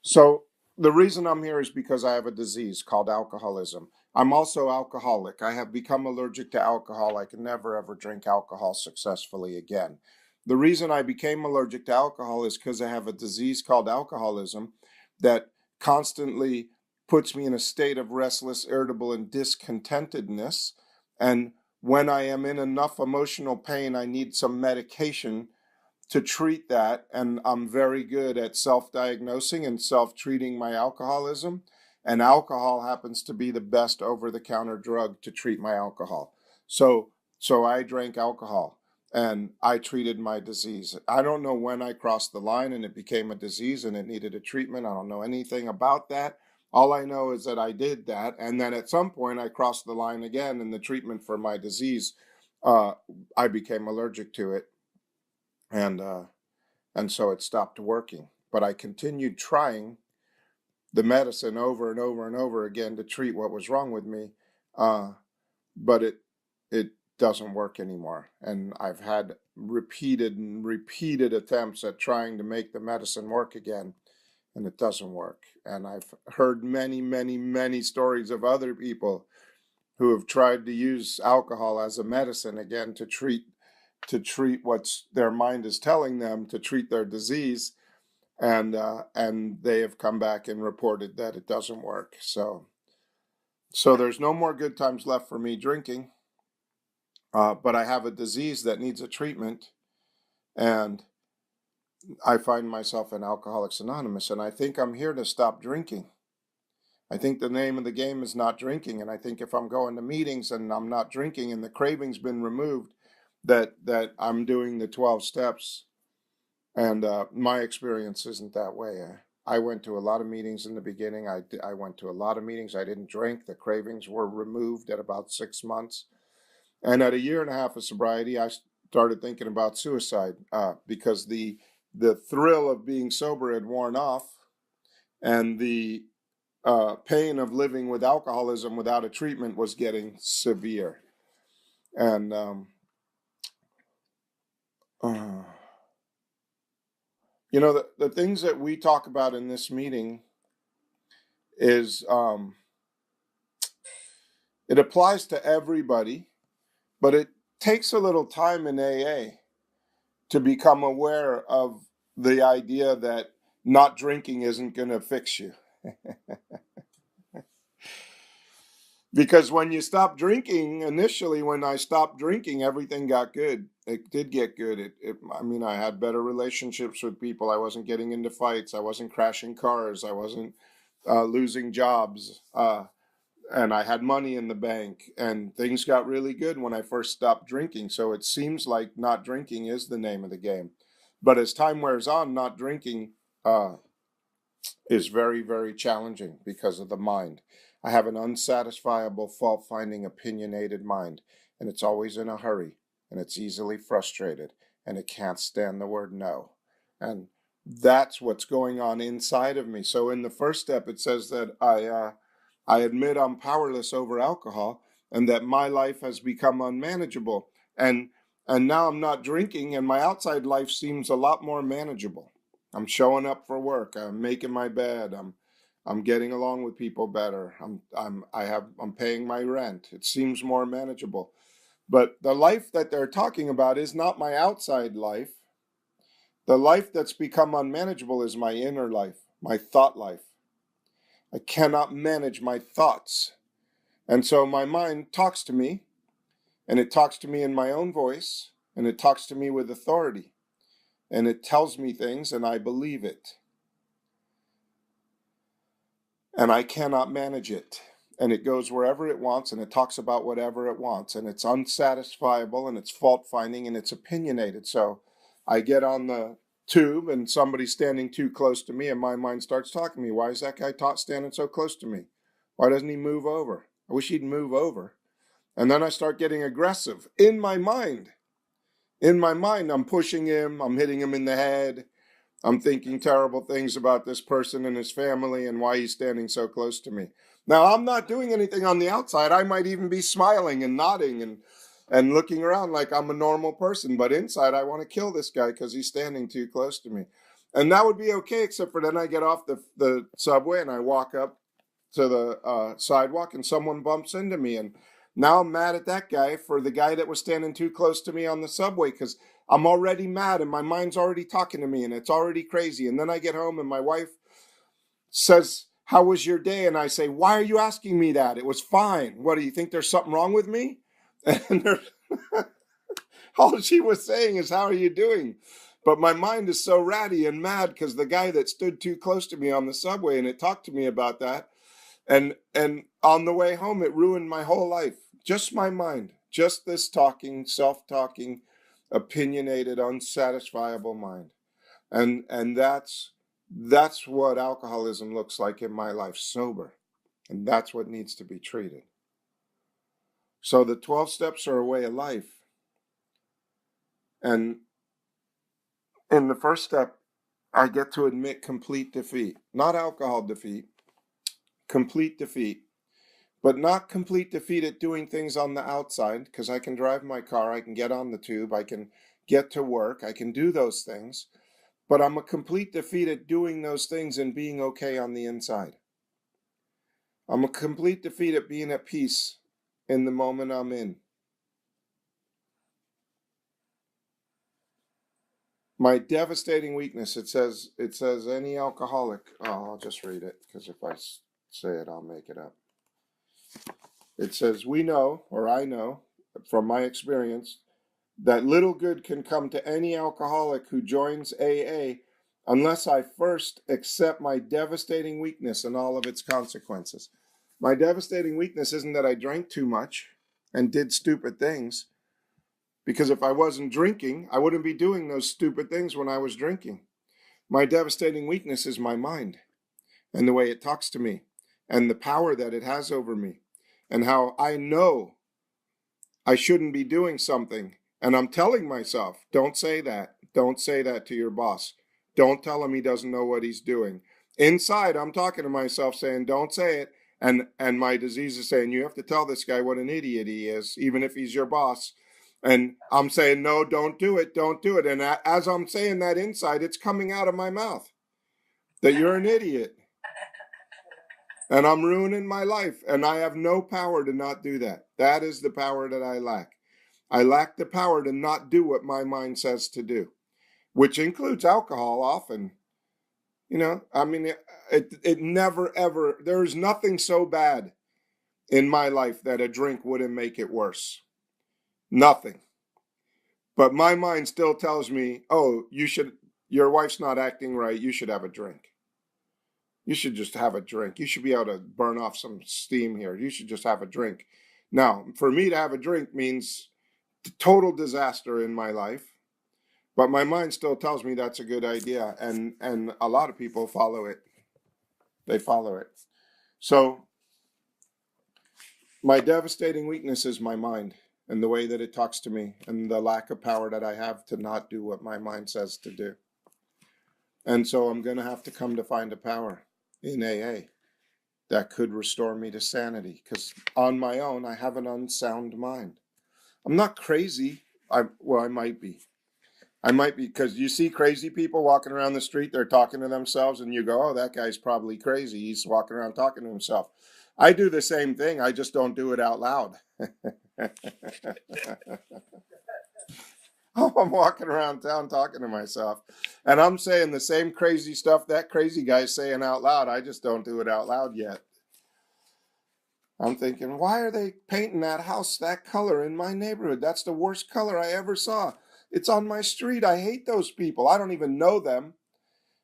So the reason I'm here is because I have a disease called alcoholism. I'm also alcoholic. I have become allergic to alcohol. I can never ever drink alcohol successfully again. The reason I became allergic to alcohol is because I have a disease called alcoholism that constantly puts me in a state of restless, irritable, and discontentedness. And when I am in enough emotional pain, I need some medication to treat that. And I'm very good at self-diagnosing and self-treating my alcoholism. And alcohol happens to be the best over-the-counter drug to treat my alcohol. So I drank alcohol and I treated my disease. I don't know when I crossed the line and it became a disease and it needed a treatment. I don't know anything about that. All I know is that I did that. And then at some point I crossed the line again and the treatment for my disease, I became allergic to it. And so it stopped working. But I continued trying the medicine over and over and over again to treat what was wrong with me, but it doesn't work anymore. And I've had repeated attempts at trying to make the medicine work again, and it doesn't work. And I've heard many stories of other people who have tried to use alcohol as a medicine again to treat what their mind is telling them to treat their disease, and they have come back and reported that it doesn't work. So there's no more good times left for me drinking, but I have a disease that needs a treatment, and I find myself in Alcoholics Anonymous, and I think I'm here to stop drinking. I think the name of the game is not drinking, and I think if I'm going to meetings and I'm not drinking and the craving's been removed, that I'm doing the 12 steps. And my experience isn't that way. I went to a lot of meetings in the beginning. I went to a lot of meetings. I didn't drink. The cravings were removed at about 6 months. And at a year and a half of sobriety, I started thinking about suicide because the thrill of being sober had worn off, and the pain of living with alcoholism without a treatment was getting severe. And the things that we talk about in this meeting is it applies to everybody, but it takes a little time in AA to become aware of the idea that not drinking isn't going to fix you. Because when you stop drinking, initially when I stopped drinking, everything got good. It did get good. I had better relationships with people. I wasn't getting into fights. I wasn't crashing cars. I wasn't losing jobs. And I had money in the bank. And things got really good when I first stopped drinking. So it seems like not drinking is the name of the game. But as time wears on, not drinking is very, very challenging because of the mind. I have an unsatisfiable, fault-finding, opinionated mind, and it's always in a hurry, and it's easily frustrated, and it can't stand the word no. And that's what's going on inside of me. So in the first step, it says that I admit I'm powerless over alcohol, and that my life has become unmanageable. And now I'm not drinking, and my outside life seems a lot more manageable. I'm showing up for work. I'm making my bed. I'm getting along with people better. I'm paying my rent. It seems more manageable. But the life that they're talking about is not my outside life. The life that's become unmanageable is my inner life, my thought life. I cannot manage my thoughts. And so my mind talks to me, and it talks to me in my own voice, and it talks to me with authority. And it tells me things, and I believe it. And I cannot manage it. And it goes wherever it wants, and it talks about whatever it wants. And it's unsatisfiable, and it's fault-finding, and it's opinionated. So I get on the tube, and somebody's standing too close to me, and my mind starts talking to me. Why is that guy standing so close to me? Why doesn't he move over? I wish he'd move over. And then I start getting aggressive in my mind. In my mind, I'm pushing him. I'm hitting him in the head. I'm thinking terrible things about this person and his family and why he's standing so close to me. Now, I'm not doing anything on the outside. I might even be smiling and nodding and looking around like I'm a normal person. But inside, I want to kill this guy because he's standing too close to me. And that would be okay, except for then I get off the subway and I walk up to the sidewalk and someone bumps into me. And now I'm mad at that guy for the guy that was standing too close to me on the subway, because I'm already mad and my mind's already talking to me and it's already crazy. And then I get home and my wife says, "How was your day?" And I say, "Why are you asking me that? It was fine. What, do you think there's something wrong with me?" And all she was saying is, "How are you doing?" But my mind is so ratty and mad because the guy that stood too close to me on the subway and it talked to me about that. And on the way home, it ruined my whole life. Just my mind. Just this talking, self-talking, opinionated, unsatisfiable mind. And that's what alcoholism looks like in my life, sober. And that's what needs to be treated. So the 12 steps are a way of life. And in the first step, I get to admit complete defeat. Not alcohol defeat, complete defeat. But not complete defeat at doing things on the outside, because I can drive my car, I can get on the tube, I can get to work, I can do those things. But I'm a complete defeat at doing those things and being okay on the inside. I'm a complete defeat at being at peace in the moment I'm in. My devastating weakness, it says any alcoholic, I'll just read it, because if I say it, I'll make it up. It says, "We know, or I know, from my experience, that little good can come to any alcoholic who joins AA unless I first accept my devastating weakness and all of its consequences." My devastating weakness isn't that I drank too much and did stupid things, because if I wasn't drinking, I wouldn't be doing those stupid things when I was drinking. My devastating weakness is my mind and the way it talks to me and the power that it has over me and how I know I shouldn't be doing something. And I'm telling myself, don't say that. Don't say that to your boss. Don't tell him he doesn't know what he's doing. Inside, I'm talking to myself saying, don't say it. And my disease is saying, you have to tell this guy what an idiot he is, even if he's your boss. And I'm saying, no, don't do it. Don't do it. And as I'm saying that inside, it's coming out of my mouth that you're an idiot. And I'm ruining my life. And I have no power to not do that. That is the power that I lack. I lack the power to not do what my mind says to do, which includes alcohol often. I mean, it never, ever, there's nothing so bad in my life that a drink wouldn't make it worse. Nothing. But my mind still tells me, oh, your wife's not acting right. You should have a drink. You should just have a drink. You should be able to burn off some steam here. You should just have a drink. Now, for me to have a drink means total disaster in my life, but my mind still tells me that's a good idea, and a lot of people follow it. They follow it. So my devastating weakness is my mind and the way that it talks to me and the lack of power that I have to not do what my mind says to do. And so I'm going to have to come to find a power in AA that could restore me to sanity, because on my own, I have an unsound mind. I'm not crazy. I might be. I might be, because you see crazy people walking around the street, they're talking to themselves, and you go, oh, that guy's probably crazy. He's walking around talking to himself. I do the same thing. I just don't do it out loud. I'm walking around town talking to myself, and I'm saying the same crazy stuff that crazy guy's saying out loud. I just don't do it out loud yet. I'm thinking, why are they painting that house that color in my neighborhood? That's the worst color I ever saw. It's on my street. I hate those people. I don't even know them.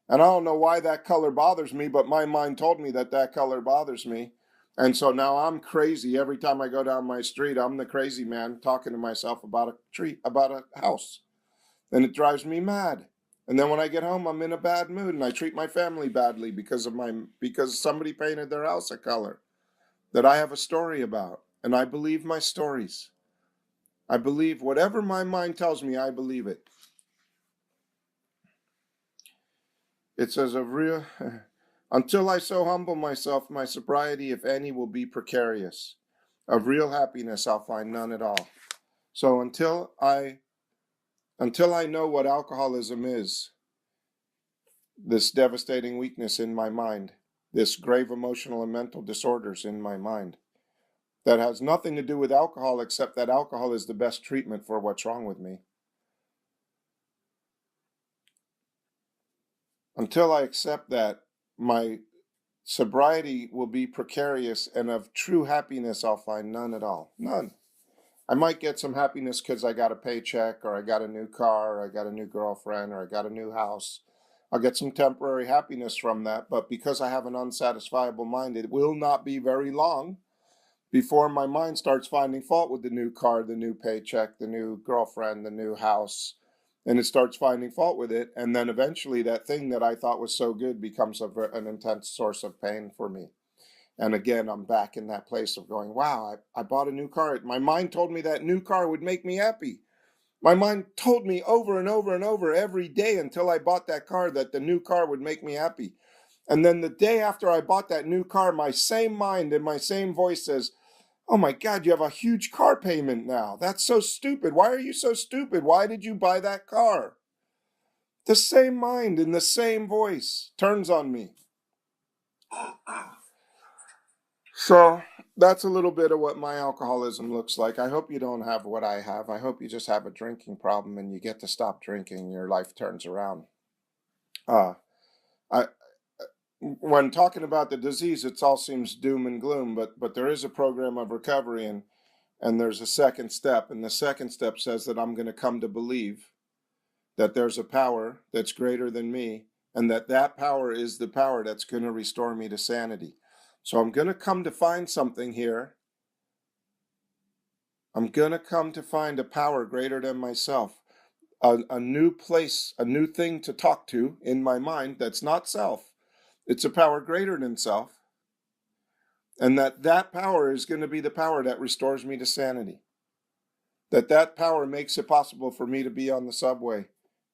And I don't know why that color bothers me, but my mind told me that color bothers me. And so now I'm crazy. Every time I go down my street, I'm the crazy man talking to myself about a house. And it drives me mad. And then when I get home, I'm in a bad mood and I treat my family badly because somebody painted their house a color that I have a story about. And I believe my stories. I believe whatever my mind tells me, I believe it. It says, until I so humble myself, my sobriety, if any, will be precarious. Of real happiness, I'll find none at all. So until I know what alcoholism is, this devastating weakness in my mind, this grave emotional and mental disorders in my mind that has nothing to do with alcohol except that alcohol is the best treatment for what's wrong with me. Until I accept that, my sobriety will be precarious, and of true happiness I'll find none at all. None. I might get some happiness because I got a paycheck, or I got a new car, or I got a new girlfriend, or I got a new house. I'll get some temporary happiness from that, but because I have an unsatisfiable mind, it will not be very long before my mind starts finding fault with the new car, the new paycheck, the new girlfriend, the new house, and it starts finding fault with it. And then eventually that thing that I thought was so good becomes an intense source of pain for me. And again, I'm back in that place of going, wow, I bought a new car. My mind told me that new car would make me happy. My mind told me over and over and over every day until I bought that car that the new car would make me happy. And then the day after I bought that new car, my same mind and my same voice says, oh my God, you have a huge car payment now. That's so stupid. Why are you so stupid? Why did you buy that car? The same mind and the same voice turns on me. So that's a little bit of what my alcoholism looks like. I hope you don't have what I have. I hope you just have a drinking problem and you get to stop drinking. Your life turns around. I when talking about the disease, it all seems doom and gloom, but there is a program of recovery, and there's a second step, and the second step says that I'm going to come to believe that there's a power that's greater than me, and that power is the power that's going to restore me to sanity. So I'm going to come to find something here. I'm going to come to find a power greater than myself, a new place, a new thing to talk to in my mind that's not self. It's a power greater than self. And that power is going to be the power that restores me to sanity. That power makes it possible for me to be on the subway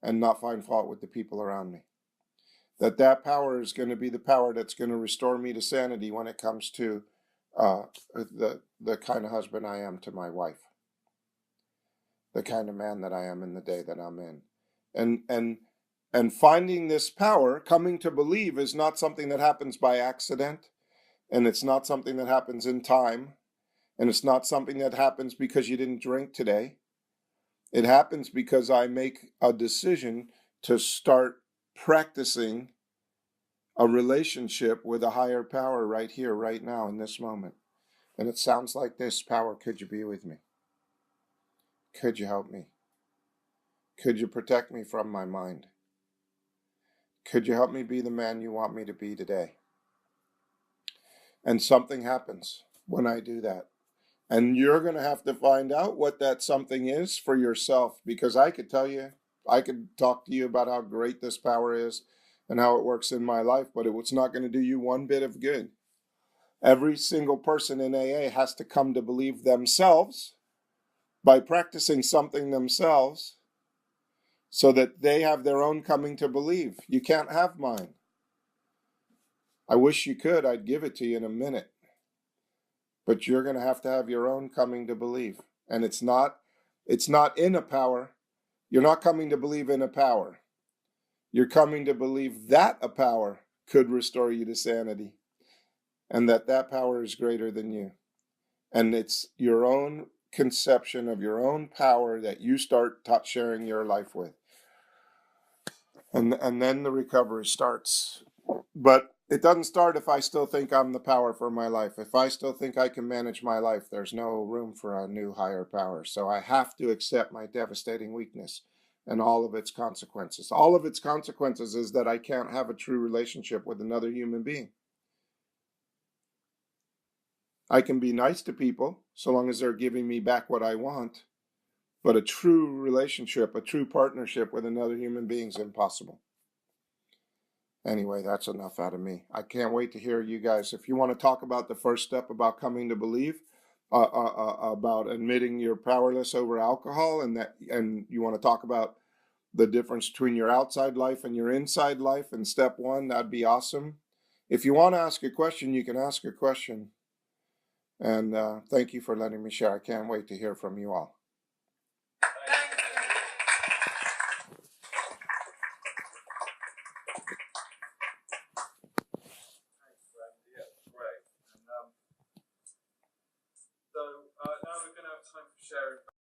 and not find fault with the people around me. That power is going to be the power that's going to restore me to sanity when it comes to the kind of husband I am to my wife, the kind of man that I am in the day that I'm in. And finding this power, coming to believe, is not something that happens by accident, and it's not something that happens in time, and it's not something that happens because you didn't drink today. It happens because I make a decision to start practicing a relationship with a higher power right here, right now, in this moment. And it sounds like this: power, could you be with me? Could you help me? Could you protect me from my mind? Could you help me be the man you want me to be today? And something happens when I do that. And you're going to have to find out what that something is for yourself, because I could tell you, I could talk to you about how great this power is and how it works in my life, but it's not going to do you one bit of good. Every single person in AA has to come to believe themselves by practicing something themselves so that they have their own coming to believe. You can't have mine. I wish you could. I'd give it to you in a minute. But you're going to have your own coming to believe. And it's not in a power. You're not coming to believe in a power. You're coming to believe that a power could restore you to sanity, and that power is greater than you. And it's your own conception of your own power that you start sharing your life with. And then the recovery starts. But it doesn't start if I still think I'm the power for my life. If I still think I can manage my life, there's no room for a new higher power. So I have to accept my devastating weakness and all of its consequences. All of its consequences is that I can't have a true relationship with another human being. I can be nice to people so long as they're giving me back what I want. But a true relationship, a true partnership with another human being is impossible. Anyway, that's enough out of me. I can't wait to hear you guys. If you want to talk about the first step about coming to believe, about admitting you're powerless over alcohol, and you want to talk about the difference between your outside life and your inside life in step one, that'd be awesome. If you want to ask a question, you can ask a question. And thank you for letting me share. I can't wait to hear from you all. time for sharing.